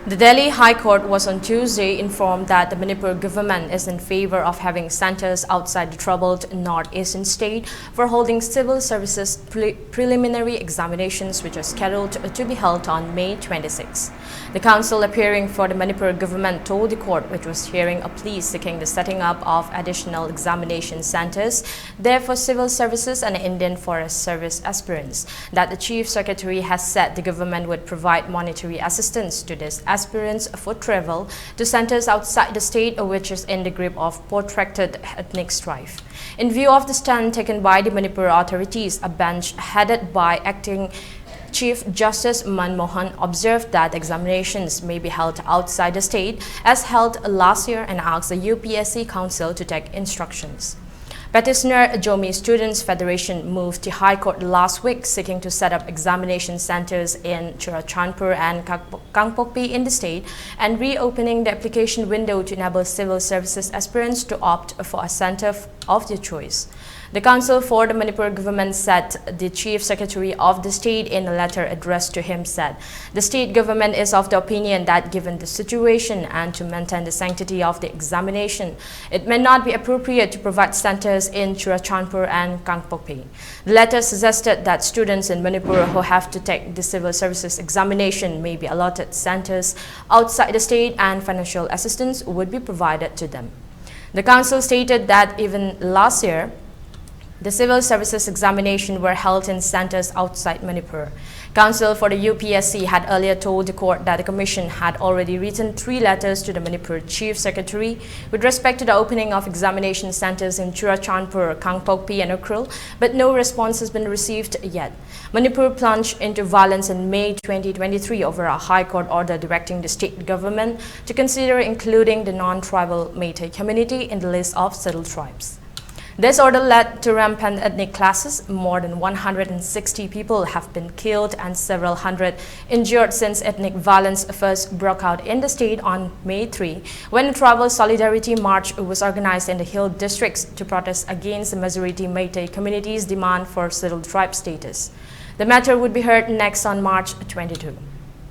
The Delhi High Court was on Tuesday informed that the Manipur government is in favor of having centers outside the troubled northeastern state for holding civil services preliminary examinations which are scheduled to be held on May 26. The counsel appearing for the Manipur government told the court, which was hearing a plea seeking the setting up of additional examination centers there for civil services and Indian Forest Service aspirants, that the Chief Secretary has said the government would provide monetary assistance to this aspirants for travel to centers outside the state which is in the grip of protracted ethnic strife. In view of the stand taken by the Manipur authorities, a bench headed by acting Chief Justice Manmohan observed that examinations may be held outside the state as held last year and asked the UPSC Council to take instructions. Petitioner Jomi Students Federation moved to High Court last week seeking to set up examination centers in Churachandpur and Kangpokpi in the state and reopening the application window to enable civil services aspirants to opt for a center of their choice. The counsel for the Manipur government said the Chief Secretary of the state in a letter addressed to him said the state government is of the opinion that given the situation and to maintain the sanctity of the examination, it may not be appropriate to provide centers in Churachandpur and Kangpokpi. The letter suggested that students in Manipur who have to take the civil services examination may be allotted centers outside the state and financial assistance would be provided to them. The council stated that even last year, the civil services examination were held in centers outside Manipur. Counsel for the UPSC had earlier told the court that the commission had already written 3 letters to the Manipur Chief Secretary with respect to the opening of examination centers in Churachandpur, Kangpokpi and Ukhrul, but no response has been received yet. Manipur plunged into violence in May 2023 over a High Court order directing the state government to consider including the non-tribal Meitei community in the list of settled tribes. This order led to rampant ethnic clashes. More than 160 people have been killed and several hundred injured since ethnic violence first broke out in the state on May 3, when a tribal solidarity march was organized in the hill districts to protest against the majority Meitei community's demand for settled tribe status. The matter would be heard next on March 22.